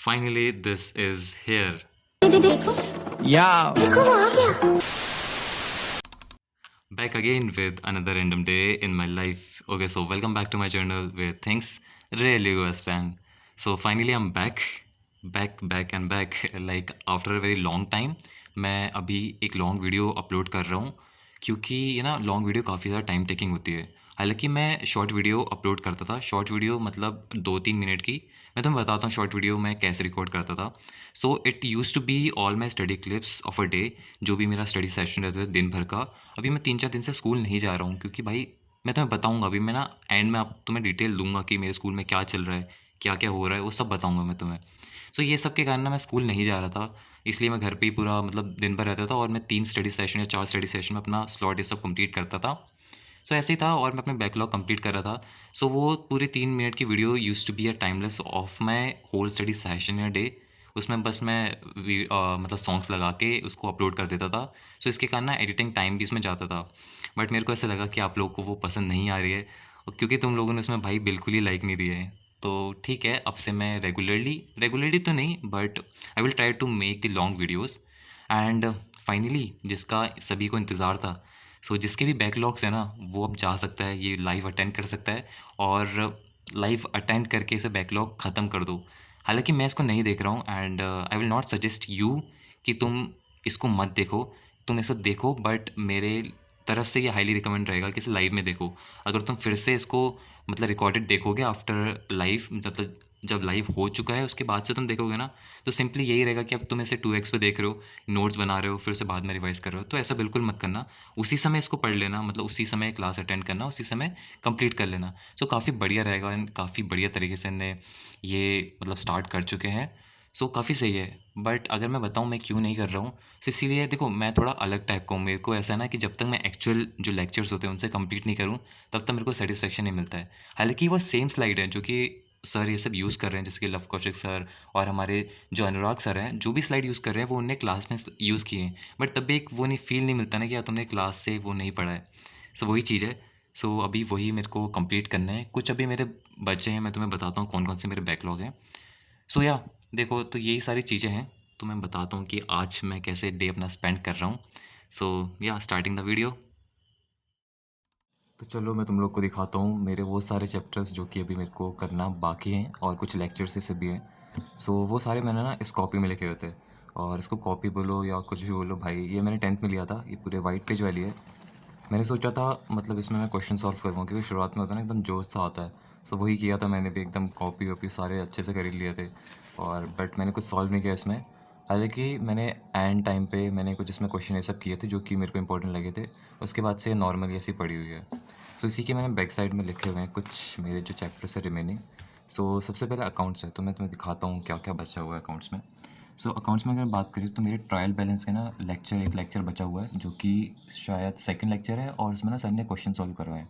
Finally, this is here. Yeah. Back again with another random day in my life. Okay, so welcome back to my channel where things rarely go as planned. So finally, I'm back and back. Like after a very long time, मैं अभी एक long video upload कर रहा हूँ क्योंकि ये ना long video काफ़ी ज़्यादा टाइम टेकिंग होती है। हालांकि मैं शॉर्ट वीडियो अपलोड करता था, शॉर्ट वीडियो मतलब 2-3 मिनट की। मैं तुम्हें बताता हूँ शॉर्ट वीडियो मैं कैसे रिकॉर्ड करता था। So it use to be all my study clips of a day, जो भी मेरा स्टडी सेशन रहता है दिन भर का। अभी मैं 3-4 दिन से स्कूल नहीं जा रहा हूँ क्योंकि भाई मैं तुम्हें बताऊँगा अभी, मैं ना एंड में आप तुम्हें डिटेल दूंगा कि मेरे स्कूल में क्या चल रहा है, क्या क्या हो रहा है, वो सब बताऊँगा मैं तुम्हें। सो ये सब के कारण ना मैं स्कूल नहीं जा रहा था, इसलिए मैं घर पे ही पूरा मतलब दिन भर रहता था और मैं 3 स्टडी सेशन या 4 स्टडी सेशन में अपना स्लॉट ये सब कंप्लीट करता था। सो ऐसे ही था और मैं अपने बैकलॉग कंप्लीट कर रहा था। सो वो पूरे 3 मिनट की video use to be a time lapse of my whole study session या डे। उसमें बस मैं मतलब सॉन्ग्स लगा के उसको अपलोड कर देता था। सो इसके कारण ना एडिटिंग टाइम भी इसमें जाता था। बट मेरे को ऐसा लगा कि आप लोगों को वो पसंद नहीं आ रही है और क्योंकि तुम लोगों ने उसमें भाई बिल्कुल ही लाइक नहीं दिए हैं। तो ठीक है, अब से मैं रेगुलरली तो नहीं but I will try to make the long videos. And finally जिसका सभी को इंतज़ार था, सो जिसके भी बैकलॉग्स है ना, वो अब जा सकता है, ये लाइव अटेंड कर सकता है और लाइव अटेंड करके इसे बैकलॉग ख़त्म कर दो। हालांकि मैं इसको नहीं देख रहा हूँ and I will not suggest you कि तुम इसको मत देखो। तुम इसको देखो बट मेरे तरफ से ये हाईली रिकमेंड रहेगा कि इसे लाइव में देखो। अगर तुम फिर से इसको मतलब रिकॉर्डेड देखोगे आफ्टर लाइव, मतलब जब लाइव हो चुका है उसके बाद से तुम देखोगे ना, तो सिंपली यही रहेगा कि अब तुम इसे 2x पे देख रहे हो, नोट्स बना रहे हो, फिर उसे बाद में रिवाइज कर रहे हो। तो ऐसा बिल्कुल मत करना। उसी समय इसको पढ़ लेना, मतलब उसी समय क्लास अटेंड करना, उसी समय कंप्लीट कर लेना। सो काफ़ी बढ़िया रहेगा एंड काफ़ी बढ़िया तरीके से इन्हें ये मतलब स्टार्ट कर चुके हैं। सो काफ़ी सही है। बट अगर मैं बताऊँ मैं क्यों नहीं कर रहा हूँ, तो इसीलिए देखो मैं थोड़ा अलग टाइप का हूँ। मेरे को ऐसा है ना कि जब तक मैं एक्चुअल जो लेक्चर्स होते हैं उनसे कंप्लीट नहीं करूँ, तब तक मेरे को सेटिस्फेक्शन नहीं मिलता है। हालांकि वो सेम स्लाइड है जो कि सर ये सब यूज़ कर रहे हैं, जैसे कि लव कौशिक सर और हमारे जो अनुराग सर हैं, जो भी स्लाइड यूज़ कर रहे हैं वो उनने क्लास में यूज़ किए हैं। बट तब भी एक वो नहीं फील नहीं मिलता ना कि यार तुमने क्लास से वो नहीं पढ़ा है। सो वही चीज़ है। सो अभी वही मेरे को कंप्लीट करना है। कुछ अभी मेरे बच्चे हैं, मैं तुम्हें बताता हूँ कौन कौन से मेरे बैकलॉग हैं। सो या देखो, तो यही सारी चीज़ें हैं। तो मैं बताता हूँ कि आज मैं कैसे डे अपना स्पेंड कर रहा हूँ। सो या स्टार्टिंग द वीडियो। तो चलो मैं तुम लोग को दिखाता हूँ मेरे वो सारे चैप्टर्स जो कि अभी मेरे को करना बाकी हैं और कुछ लेक्चर्स से भी हैं। सो वो सारे मैंने ना इस कॉपी में लिखे हुए थे, और इसको कॉपी बोलो या कुछ भी बोलो भाई, ये मैंने 10th में लिया था। ये पूरे वाइट पेज वाली है। मैंने सोचा था मतलब इसमें मैं क्वेश्चन सॉल्व करूँगा क्योंकि शुरुआत में होता है ना एकदम जोश सा आता है। सो वही किया था मैंने भी, एकदम कॉपी वॉपी सारे अच्छे से कर ही लिए थे। और बट मैंने कुछ सॉल्व नहीं किया इसमें। हालांकि मैंने एंड टाइम पे मैंने कुछ इसमें क्वेश्चन ये सब किए थे जो कि मेरे को इंपॉर्टेंट लगे थे। उसके बाद से नॉर्मली ऐसी पड़ी हुई है। सो इसी के मैंने बैक साइड में लिखे हुए हैं कुछ मेरे जो चैप्टर्स है रिमेनिंग। सो सबसे पहले अकाउंट्स है, तो मैं तुम्हें दिखाता हूँ क्या क्या बचा हुआ है अकाउंट्स में। सो अकाउंट्स में अगर बात करें तो मेरे ट्रायल बैलेंस का ना एक लेक्चर बचा हुआ है जो कि शायद सेकंड लेक्चर है, और उसमें ना सर ने क्वेश्चन सॉल्व करवाए हैं।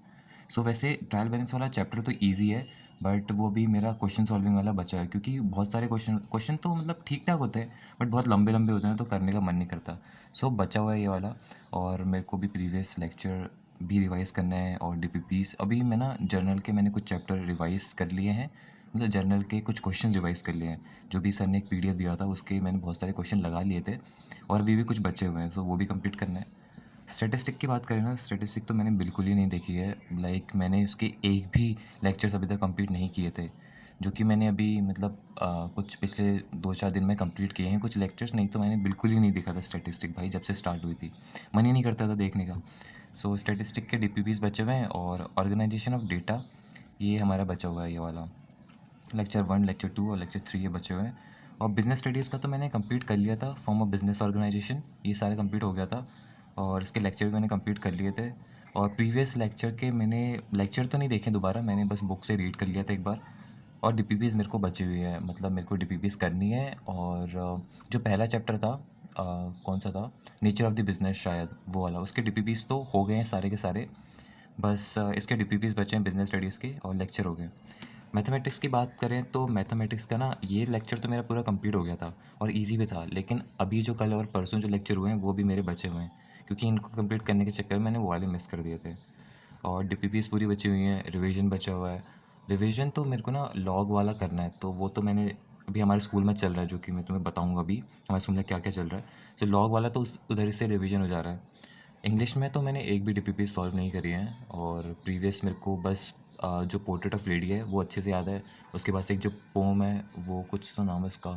सो वैसे ट्रायल बैलेंस वाला चैप्टर तो ईजी है, बट वो भी मेरा क्वेश्चन सॉल्विंग वाला बचा है क्योंकि बहुत सारे क्वेश्चन तो मतलब ठीक ठाक होते हैं, बट बहुत लंबे लंबे होते हैं तो करने का मन नहीं करता। सो बचा हुआ है ये वाला। और मेरे को भी प्रीवियस लेक्चर भी रिवाइज़ करना है और डीपीपीस अभी मैं ना जर्नल के मैंने कुछ चैप्टर रिवाइज़ कर लिए हैं। मतलब जर्नल के कुछ क्वेश्चंस रिवाइज़ कर लिए हैं। जो भी सर ने एक पीडीएफ दिया था उसके मैंने बहुत सारे क्वेश्चन लगा लिए थे, और अभी भी कुछ बचे हुए हैं, सो वो भी कंप्लीट करना है। स्टैटिस्टिक की बात करें ना, स्टैटिस्टिक तो मैंने बिल्कुल ही नहीं देखी है। लाइक मैंने उसके एक भी लेक्चर्स अभी तक कंप्लीट नहीं किए थे, जो कि मैंने अभी मतलब कुछ पिछले 2-4 दिन में कंप्लीट किए हैं कुछ लेक्चर्स। नहीं तो मैंने बिल्कुल ही नहीं देखा था स्टैटिस्टिक भाई, जब से स्टार्ट हुई थी मन ही नहीं करता था देखने का। सो स्टैटिस्टिक के डीपीपीस बचे हुए हैं, और ऑर्गेनाइजेशन ऑफ डेटा ये हमारा बचा हुआ है ये वाला। लेक्चर 1, लेक्चर 2 और लेक्चर 3 ये बचे हुए हैं। और बिज़नेस स्टडीज़ का तो मैंने कंप्लीट कर लिया था, फॉर्म ऑफ बिज़नेस ऑर्गेनाइजेशन ये सारे कंप्लीट हो गया था, और इसके लेक्चर भी मैंने कंप्लीट कर लिए थे। और प्रीवियस लेक्चर के मैंने लेक्चर तो नहीं देखे दोबारा, मैंने बस बुक से रीड कर लिया था एक बार। और डीपीपीज़ मेरे को बची हुई है, मतलब मेरे को डीपीपीज़ करनी है। और जो पहला चैप्टर था कौन सा था, नेचर ऑफ़ द बिज़नेस शायद, वो वाला, उसके डीपीपीज़ तो हो गए हैं सारे के सारे। बस इसके डीपीपीज़ बचे हैं बिज़नेस स्टडीज़ के, और लेक्चर हो गए। मैथमेटिक्स की बात करें तो मैथमेटिक्स का ना ये लेक्चर तो मेरा पूरा कंप्लीट हो गया था और इजी भी था, लेकिन अभी जो कल और परसों जो लेक्चर हुए हैं वो भी मेरे बचे हुए हैं क्योंकि इनको कंप्लीट करने के चक्कर में मैंने वो वाले मिस कर दिए थे। और डीपीपीस पूरी बची हुई हैं, रिवीजन बचा हुआ है। रिवीजन तो मेरे को ना लॉग वाला करना है, तो वो तो मैंने अभी हमारे स्कूल में चल रहा है, जो कि मैं तुम्हें बताऊँगा अभी हमारे स्कूल में क्या-क्या चल रहा है। जो लॉग वाला तो उधर से रिवीजन हो जा रहा है। इंग्लिश में तो मैंने एक भी डीपीपी सॉल्व नहीं करी है, और प्रीवियस मेरे को बस जो पोर्ट्रेट ऑफ लेडी है वो अच्छे से याद है। उसके बाद से एक जो पोम है, वो कुछ तो नाम है उसका,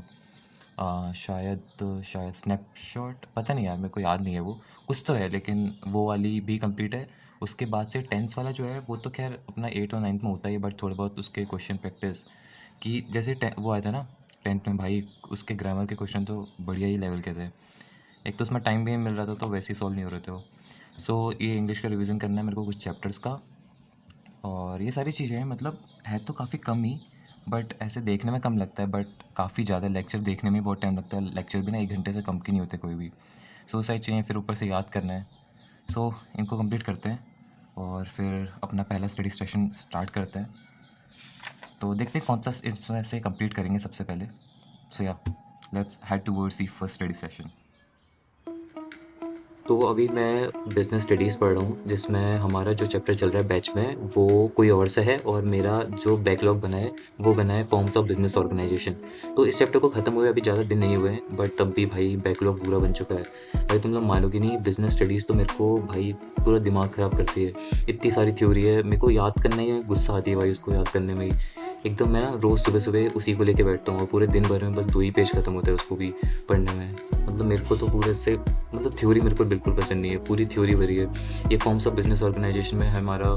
शायद स्नैपशॉट, पता नहीं यार, मेरे को याद नहीं है वो, कुछ तो है, लेकिन वो वाली भी कंप्लीट है। उसके बाद से टेंस वाला जो है वो तो खैर अपना 8 और 9th में होता ही है, बट थोड़ा बहुत उसके क्वेश्चन प्रैक्टिस कि जैसे वो आया था ना 10th में भाई, उसके ग्रामर के क्वेश्चन तो बढ़िया ही लेवल के थे। एक तो उसमें टाइम भी नहीं मिल रहा था, तो वैसे ही सॉल्व नहीं हो रहे थे वो। सो ये इंग्लिश का रिवीजन करना है मेरे को कुछ चैप्टर्स का, और ये सारी चीज़ें हैं, मतलब है तो काफ़ी कम ही, बट ऐसे देखने में कम लगता है, बट काफ़ी ज़्यादा लेक्चर देखने में बहुत टाइम लगता है। लेक्चर भी ना 1 घंटे से कम के नहीं होते कोई भी। सो वो सारी चीज़ें फिर ऊपर से याद करना है। सो इनको कंप्लीट करते हैं और फिर अपना पहला स्टडी सेशन स्टार्ट करते हैं। तो देखते हैं कौन सा इसमें से कंप्लीट करेंगे सबसे पहले। सो या let's head towards the first study session. तो अभी मैं बिज़नेस स्टडीज़ पढ़ रहा हूँ, जिसमें हमारा जो चैप्टर चल रहा है बैच में वो कोई और सा है, और मेरा जो बैकलॉग बना है वो बना है फॉर्म्स ऑफ बिज़नेस ऑर्गेनाइजेशन। तो इस चैप्टर को ख़त्म हुए अभी ज़्यादा दिन नहीं हुए हैं, बट तब भी भाई बैकलॉग पूरा बन चुका है। भाई तुम लोग मानोगे नहीं, बिज़नेस स्टडीज़ तो मेरे को भाई पूरा दिमाग ख़राब करती है। इतनी सारी थ्योरी है, मेरे को याद करने में गुस्सा आती है भाई, उसको याद करने में ही। एकदम मैं ना रोज़ सुबह-सुबह उसी को लेके बैठता हूँ, और पूरे दिन भर में बस 2 ही पेज ख़त्म होते हैं उसको भी पढ़ने में। मतलब मेरे को तो पूरे से मतलब थ्योरी मेरे को बिल्कुल पसंद नहीं है, पूरी थ्योरी भरी है। ये फॉर्म्स ऑफ बिज़नेस ऑर्गेनाइजेशन में हमारा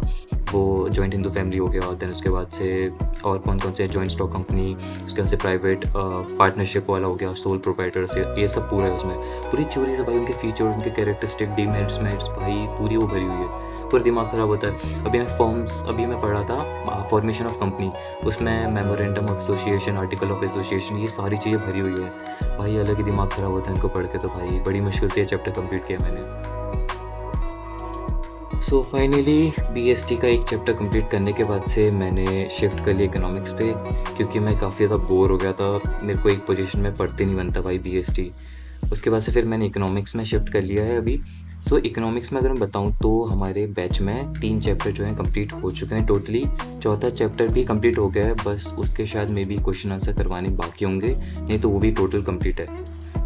वो जॉइंट हिंदू फैमिली हो गया, देन उसके बाद से और कौन-कौन से जॉइंट स्टॉक कंपनी, उसके बाद से प्राइवेट पार्टनरशिप वाला हो गया, सोल प्रोप्राइटर्स, ये सब पूरा है उसमें। पूरी थ्योरी से भाई उनके फीचर, उनके कैरेक्टरिस्टिक, डीमेरिट्स, मेरिट्स भाई पूरी वो भरी हुई है। पूरा दिमाग ख़राब होता है। अभी मैं पढ़ रहा था फॉर्मेशन ऑफ कंपनी, उसमें memorandum of association, article of association, ये सारी चीज़ें भरी हुई है। भाई अलग ही दिमाग ख़राब होता है इनको पढ़ के, तो भाई बड़ी मुश्किल से ये चैप्टर कंप्लीट किया मैंने। सो फाइनली बीएसटी का एक चैप्टर कंप्लीट करने के बाद से मैंने शिफ्ट कर लिया इकोनॉमिक्स पे, क्योंकि मैं काफ़ी ज़्यादा बोर हो गया था। मेरे को एक पोजीशन में पढ़ते नहीं बनता भाई बीएसटी। उसके बाद से फिर मैंने इकोनॉमिक्स में शिफ्ट कर लिया है अभी। सो इकोनॉमिक्स में अगर मैं बताऊँ तो हमारे बैच में 3 चैप्टर जो हैं कंप्लीट हो चुके हैं टोटली। चौथा चैप्टर भी कंप्लीट हो गया है, बस उसके शायद मे बी क्वेश्चन आंसर करवाने बाकी होंगे, नहीं तो वो भी टोटल कंप्लीट है।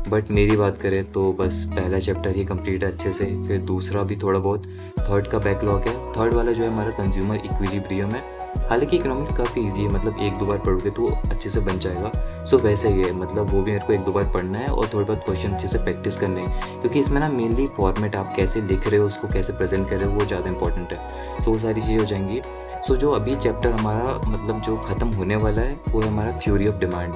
बट मेरी बात करें तो बस पहला चैप्टर ही कंप्लीट है अच्छे से, फिर दूसरा भी थोड़ा बहुत, थर्ड का बैकलॉग है। थर्ड वाला जो है हमारा कंज्यूमर इक्विलिब्रियम है। हालांकि इकोनॉमिक्स काफ़ी इजी है, मतलब 1-2 बार पढ़ोगे तो अच्छे से बन जाएगा। सो वैसे ही है, मतलब वो भी मेरे को 1-2 बार पढ़ना है और थोड़े बहुत क्वेश्चन अच्छे से प्रैक्टिस करने हैं, क्योंकि इसमें ना मेनली फॉर्मेट आप कैसे लिख रहे हो, उसको कैसे प्रेजेंट कर रहे हो, वो ज़्यादा इंपॉर्टेंट है। सो वो सारी चीज़ें हो जाएंगी। सो जो अभी चैप्टर हमारा मतलब जो ख़त्म होने वाला है वो है हमारा theory of demand.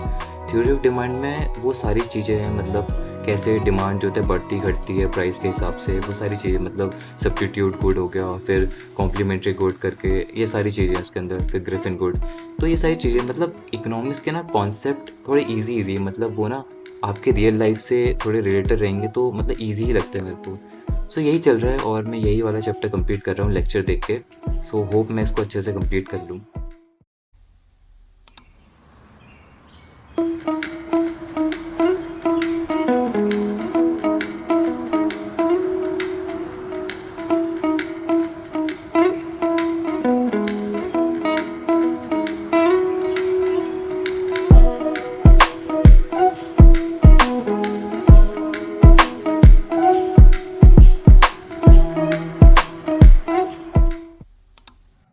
Theory of demand में वो सारी चीज़ें हैं, मतलब कैसे डिमांड जो है बढ़ती घटती है प्राइस के हिसाब से, वो सारी चीज़ें, मतलब सब्स्टिट्यूट गुड हो गया, फिर कॉम्प्लीमेंट्री गुड करके ये सारी चीज़ें इसके अंदर, फिर ग्रिफिन गुड। तो ये सारी चीज़ें मतलब इकोनॉमिक्स के ना कॉन्सेप्ट थोड़े ईजी मतलब वो ना आपके रियल लाइफ से थोड़े रिलेटेड रहेंगे, तो मतलब ईजी ही लगता है मेरे को। सो यही चल रहा है, और मैं यही वाला चैप्टर कंप्लीट कर रहा हूँ लेक्चर देख के। सो होप मैं इसको अच्छे से कंप्लीट कर लूँ।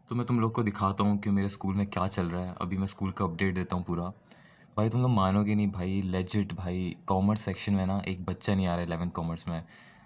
तो मैं तुम लोग को दिखाता हूँ कि मेरे स्कूल में क्या चल रहा है। अभी मैं स्कूल का अपडेट देता हूँ पूरा। भाई तुम लोग मानोगे नहीं भाई, लेजिट भाई कॉमर्स सेक्शन में ना एक बच्चा नहीं आ रहा है 11th कॉमर्स में।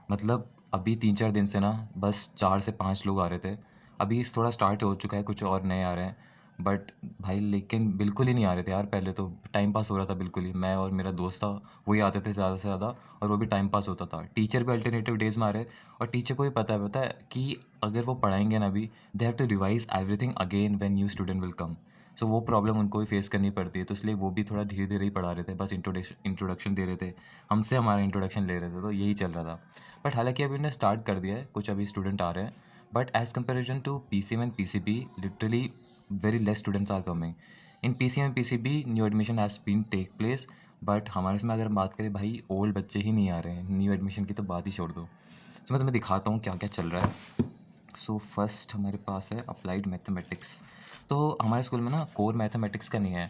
मतलब अभी 3-4 दिन से ना बस 4 से 5 लोग आ रहे थे। अभी थोड़ा स्टार्ट हो चुका है, कुछ और नए आ रहे हैं, बट भाई लेकिन बिल्कुल ही नहीं आ रहे थे यार। पहले तो टाइम पास हो रहा था बिल्कुल ही, मैं और मेरा दोस्त था वही आते थे ज़्यादा से ज़्यादा, और वो भी टाइम पास होता था। टीचर भी अल्टरनेटिव डेज में आ रहे, और टीचर को भी पता है कि अगर वो पढ़ाएंगे ना अभी, they have to revise everything again when new student will come. So वो प्रॉब्लम उनको भी फेस करनी पड़ती है, तो इसलिए वो भी थोड़ा धीरे धीरे ही पढ़ा रहे थे, बस इंट्रोडक्शन दे रहे थे, हमसे हमारा इंट्रोडक्शन ले रहे थे, तो यही चल रहा था। बट हालांकि अभी उन्होंने स्टार्ट कर दिया है, कुछ अभी स्टूडेंट आ रहे हैं, but as comparison to PCM and PCB, literally very less students are coming. In PCM and PCB, new admission has been take place, but हमारे इसमें अगर हम बात करें भाई, ओल्ड बच्चे ही नहीं आ रहे हैं, न्यू एडमिशन की तो बात ही छोड़ दो। तो मैं तुम्हें दिखाता हूँ क्या क्या चल रहा है। सो फर्स्ट हमारे पास है अप्लाइड मैथमेटिक्स। तो हमारे स्कूल में ना कोर मैथमेटिक्स का नहीं है।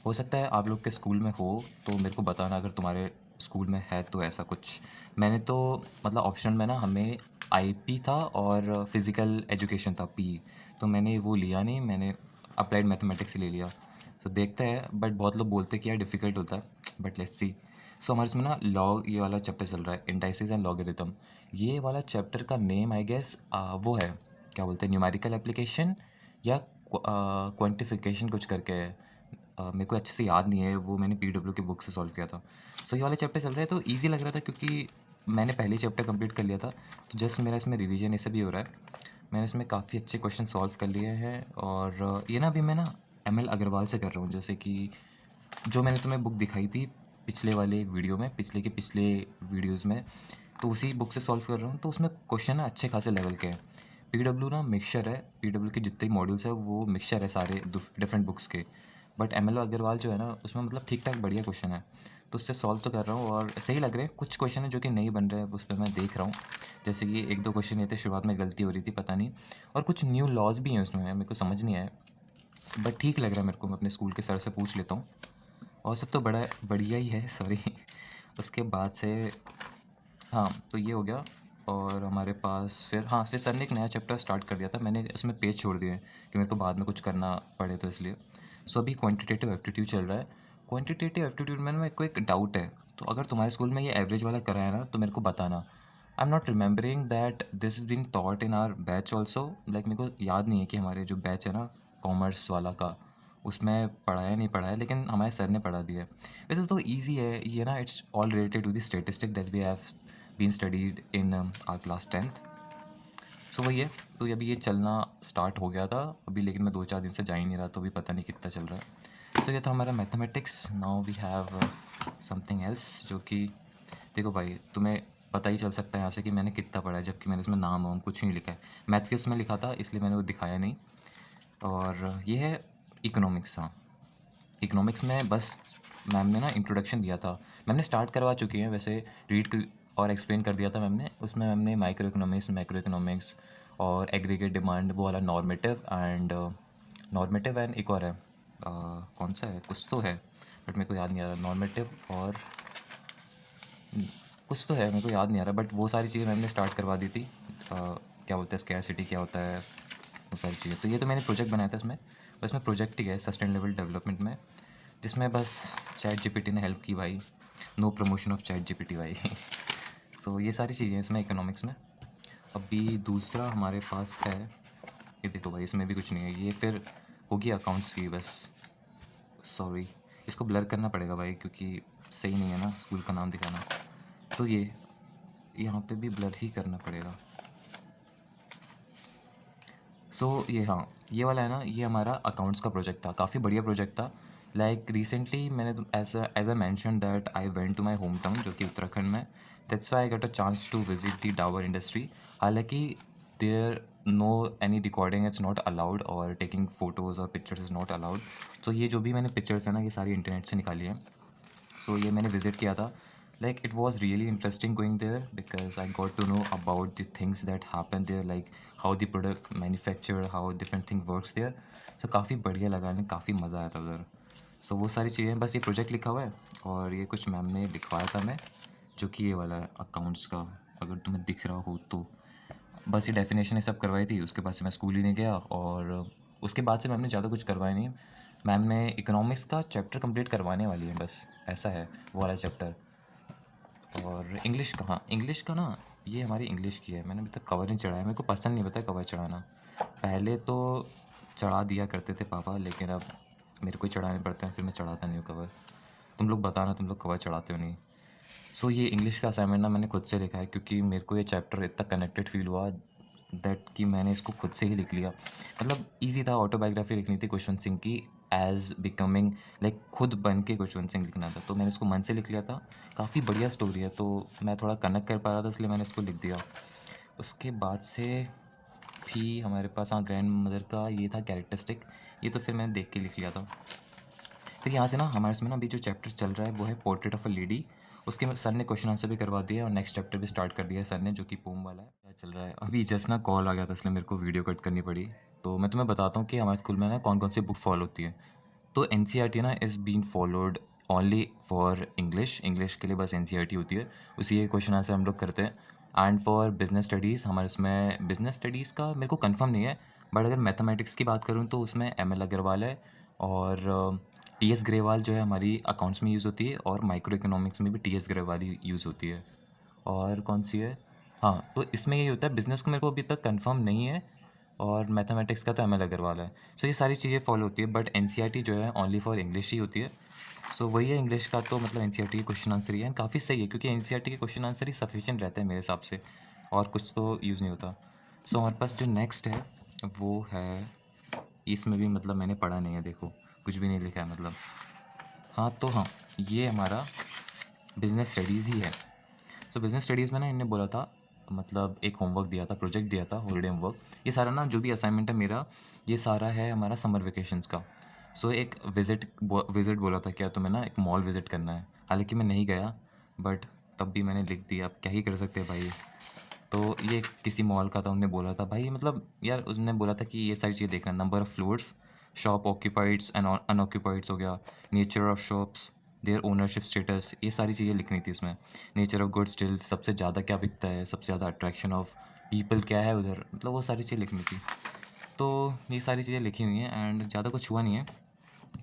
हो सकता है आप लोग के स्कूल में हो, तो मेरे को बताना अगर तुम्हारे स्कूल में है तो ऐसा कुछ। मैंने तो मतलब ऑप्शन में ना हमें आईपी था और फिज़िकल एजुकेशन था पी, तो मैंने वो लिया नहीं, मैंने अप्लाइड मैथमेटिक्स ही ले लिया। सो देखते हैं, बट बहुत लोग बोलते हैं कि यार डिफ़िकल्ट होता है, बट लेट्स सी। सो हमारे इसमें ना लॉग ये वाला चैप्टर चल रहा है, इंडाइसिस एंड लॉगरिथम। ये वाला चैप्टर का नेम आई गेस वो है, क्या बोलते हैं, न्यूमेरिकल एप्लीकेशन या क्वांटिफिकेशन कुछ करके है। मेरे को अच्छे से याद नहीं है, वो मैंने पीडब्ल्यू की बुक से सॉल्व किया था। सो ये वाला चैप्टर चल रहा है तो इजी लग रहा था क्योंकि मैंने पहले ही चैप्टर कंप्लीट कर लिया था, तो जस्ट मेरा इसमें रिवीजन ये सब भी हो रहा है। मैंने इसमें काफ़ी अच्छे क्वेश्चन सॉल्व कर लिए हैं, और ये ना अभी मैं ना एमएल अग्रवाल से कर रहा हूँ। जैसे कि जो मैंने तुम्हें बुक दिखाई थी पिछले वाले वीडियो में, पिछले के पिछले वीडियोज़ में, तो उसी बुक से सॉल्व कर रहा हूँ। तो उसमें क्वेश्चन ना अच्छे खासे लेवल के हैं। पीडब्ल्यू ना मिक्सचर है, पीडब्ल्यू के जितने मॉड्यूल्स है वो मिक्सचर है सारे डिफरेंट बुक्स के। बट एम एल अग्रवाल जो है ना उसमें मतलब ठीक ठाक बढ़िया क्वेश्चन है, तो उससे सॉल्व तो कर रहा हूँ और सही लग रहे हैं। कुछ क्वेश्चन है जो कि नहीं बन रहे हैं, उस पर मैं देख रहा हूँ। जैसे कि एक दो क्वेश्चन ये थे शुरुआत में गलती हो रही थी, पता नहीं। और कुछ न्यू लॉज भी हैं उसमें, मेरे को समझ नहीं आया, बट ठीक लग रहा है मेरे को। मैं अपने स्कूल के सर से पूछ लेता हूँ, और सब तो बड़ा बढ़िया ही है, सॉरी। उसके बाद से हाँ, तो ये हो गया। और हमारे पास फिर सर ने एक नया चैप्टर स्टार्ट कर दिया था, मैंने उसमें पेज छोड़ दिए कि मेरे को बाद में कुछ करना पड़े, तो इसलिए। सो अभी क्वांटिटेटिव एप्टीट्यूड चल रहा है। क्वांटिटेटिव एप्टीट्यूड में ना मेरे को एक डाउट है, तो अगर तुम्हारे स्कूल में ये एवरेज वाला करा है ना तो मेरे को बताना। I am not remembering that this is being taught in our batch also. Like मेरे को याद नहीं है कि हमारे जो बैच है ना कॉमर्स वाला का, उसमें पढ़ाया नहीं पढ़ाया, लेकिन हमारे सर ने पढ़ा दिया है। वैसे तो ईजी है ये ना, it's all related to the statistic that we have been studied in our class 10th। So वही है। तो अभी ये चलना स्टार्ट हो गया था अभी, लेकिन मैं 2-4 दिन से जा ही नहीं रहा, तो अभी पता नहीं कितना चल रहा है। तो ये था हमारा mathematics. Now we have something else, जो कि देखो भाई तुम्हें पता ही चल सकता है यहाँ से कि मैंने कितना पढ़ा है, जबकि मैंने इसमें नाम वाम कुछ नहीं लिखा है। मैथ के उसमें लिखा था इसलिए मैंने वो दिखाया नहीं। और ये है इकोनॉमिक्स। हाँ, इकोनॉमिक्स में बस मैम ने ना इंट्रोडक्शन दिया था। मैम ने स्टार्ट करवा चुकी हैं वैसे, और एक्सप्लेन कर दिया था मैम ने। उसमें मैम ने माइक्रो इकोनॉमिक्स, मैक्रो इकोनॉमिक्स और एग्रीगेट डिमांड वो वाला नॉर्मेटिव एंड एक और है, कौन सा है, कुछ तो है बट मेरे को याद नहीं आ रहा। नॉर्मेटिव और कुछ तो है, मेरे को याद नहीं आ रहा, बट वो सारी चीज़ें मैम ने स्टार्ट करवा दी थी। क्या बोलते हैं, स्कैरसिटी क्या होता है, वो सारी चीज़ें। तो ये तो मैंने प्रोजेक्ट बनाया था इसमें, बस में प्रोजेक्ट ही है सस्टेनेबल डेवलपमेंट में, जिसमें बस चैट जीपीटी ने हेल्प की भाई। No promotion of ChatGPT भाई। सो ये सारी चीज़ें इसमें इकोनॉमिक्स में। अभी दूसरा हमारे पास है, ये देखो भाई इसमें भी कुछ नहीं है, ये फिर होगी अकाउंट्स की बस। सॉरी, इसको ब्लर करना पड़ेगा भाई क्योंकि सही नहीं है ना स्कूल का नाम दिखाना। सो ये यहाँ पे भी ब्लर ही करना पड़ेगा। ये हाँ, ये वाला है ना, ये हमारा अकाउंट्स का प्रोजेक्ट था, काफ़ी बढ़िया प्रोजेक्ट था। लाइक रिसेंटली मैंने as I mention that I went to my home town जो कि उत्तराखंड में। That's why I got a chance to visit the Dabur industry. हालांकि there no any recording it's not allowed, और टेकिंग फोटोज़ और pictures is not allowed. So ये जो भी मैंने पिक्चर्स हैं ना, ये सारी इंटरनेट से निकाली हैं। सो ये मैंने विज़िट किया था। Like it was really interesting going there because I got to know about the things that happen there, like how the product manufacture, how different thing works there. So काफ़ी बढ़िया लगा, ने काफ़ी मज़ा आया था उधर। वो सारी चीज़ें, बस ये प्रोजेक्ट लिखा हुआ है, और ये कुछ मैम ने लिखवाया था मैं, जो कि ये वाला है अकाउंट्स का, अगर तुम्हें दिख रहा हो तो। बस ये डेफिनेशन ये सब करवाई थी, उसके बाद से मैं स्कूल ही नहीं गया, और उसके बाद से मैम ने ज़्यादा कुछ करवाया नहीं। मैम ने इकोनॉमिक्स का चैप्टर कंप्लीट करवाने वाली है बस, ऐसा है वो वाला चैप्टर। और इंग्लिश का, हाँ इंग्लिश का ना, ये हमारी इंग्लिश की है, मैंने अभी तक कवर नहीं चढ़ाया, मेरे को पसंद नहीं पता कवर चढ़ाना। पहले तो चढ़ा दिया करते थे पापा, लेकिन अब मेरे को ही चढ़ाने पड़ते हैं, फिर मैं चढ़ाता नहीं हूँ कवर। तुम लोग बताना, तुम लोग कवर चढ़ाते हो नहीं। ये इंग्लिश का असाइनमेंट ना मैंने खुद से लिखा है, क्योंकि मेरे को ये चैप्टर इतना कनेक्टेड फील हुआ दैट कि मैंने इसको खुद से ही लिख लिया। मतलब ईजी था, ऑटोबायोग्राफी लिखनी थी खुशवंत सिंह की, एज बिकमिंग लाइक खुद बन के खुशवंत सिंह लिखना था, तो मैंने इसको मन से लिख लिया था। काफ़ी बढ़िया स्टोरी है, तो मैं थोड़ा कनेक्ट कर पा रहा था, इसलिए मैंने इसको लिख दिया। उसके बाद से भी हमारे पास, हाँ, ग्रैंड मदर का ये था कैरेक्टरिस्टिक, ये तो फिर मैंने देख के लिख लिया था। फिर यहाँ से ना हमारे इसमें ना अभी जो चैप्टर चल रहा है वो है पोर्ट्रेट ऑफ अ लेडी। उसके सर ने क्वेश्चन आंसर भी करवा दिया और नेक्स्ट चैप्टर भी स्टार्ट कर दिया है सर ने, जो कि पोम वाला है। क्या चल रहा है अभी, जस्ट ना कॉल आ गया था इसलिए मेरे को वीडियो कट करनी पड़ी। तो मैं तुम्हें बताता हूँ कि हमारे स्कूल में ना कौन कौन सी बुक फॉलो होती है। तो एन ना is been followed only for English. English के लिए बस एन होती है, उसी के क्वेश्चन आंसर हम लोग करते हैं। एंड फॉर बिजनेस स्टडीज़ हमारे इसमें बिजनेस स्टडीज़ का मेरे को कंफर्म नहीं है, बट अगर मैथमेटिक्स की बात करूँ तो उसमें एम एल अग्रवाल है, और टी एस ग्रेवाल जो है हमारी अकाउंट्स में यूज़ होती है, और माइक्रो इकोनॉमिक्स में भी टी एस ग्रेवाल ही यूज़ होती है। और कौन सी है, हाँ, तो इसमें यही होता है। बिज़नेस का मेरे को अभी तक कंफर्म नहीं है, और मैथमेटिक्स का तो एम एल अग्रवाल है। सो ये सारी चीज़ें फॉलो होती है, but N C R T जो है ओनली फॉर इंग्लिश ही होती है। सो वही है, इंग्लिश का तो मतलब एन सी आर टी के क्वेश्चन आंसर ही है, काफ़ी सही है, क्योंकि एन सी आर टी के क्वेश्चन आंसर ही सफिशिएंट रहते हैं मेरे हिसाब से, और कुछ तो यूज़ नहीं होता। सो हमारे पास जो नेक्स्ट है वो है, इसमें भी मतलब मैंने पढ़ा नहीं है, देखो कुछ भी नहीं लिखा है मतलब। हाँ तो हाँ, ये हमारा बिज़नेस स्टडीज़ ही है। सो बिज़नेस स्टडीज़ में ना इन्होंने बोला था, मतलब एक होमवर्क दिया था, प्रोजेक्ट दिया था, हॉलीडे होमवर्क। ये सारा ना जो भी असाइनमेंट है मेरा, ये सारा है हमारा समर वेकेशंस का। सो एक विज़िट बोला था, क्या तुम्हें ना एक मॉल विज़िट करना है। हालांकि मैं नहीं गया, बट तब भी मैंने लिख दिया, अब क्या ही कर सकते हैं भाई। तो ये किसी मॉल का था, उन्होंने बोला था भाई, मतलब यार उसने बोला था कि ये सारी चीज़ें देखना, number of floors, shop occupieds and unoccupieds हो गया, nature of shops, their ownership status, ये सारी चीज़ें लिखनी थी इसमें। नेचर ऑफ गुड्स स्टिल, सबसे ज़्यादा क्या बिकता है, सबसे ज़्यादा अट्रैक्शन ऑफ पीपल क्या है उधर, मतलब वो सारी चीज़ें लिखनी थी। तो ये सारी चीज़ें लिखी हुई हैं, एंड ज़्यादा कुछ हुआ नहीं है।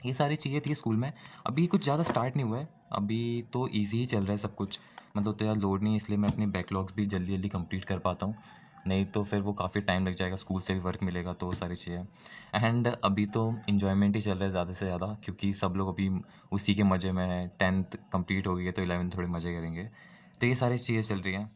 ये सारी चीज़ें थी स्कूल में। अभी कुछ ज़्यादा स्टार्ट नहीं हुआ है, अभी तो ईज़ी ही चल रहा है सब कुछ, मतलब तो यार लोड नहीं है, इसलिए मैं अपने बैकलॉग्स भी जल्दी जल्दी कंप्लीट कर पाता हूँ। नहीं तो फिर वो काफ़ी टाइम लग जाएगा, स्कूल से भी वर्क मिलेगा, तो वो सारी चीज़ें। एंड अभी तो इन्जॉयमेंट ही चल रहा है ज़्यादा से ज़्यादा, क्योंकि सब लोग अभी उसी के मज़े में हैं। 10th कंप्लीट हो गई है तो 11th थोड़े मज़े करेंगे, तो ये सारी चीज़ें चल रही हैं।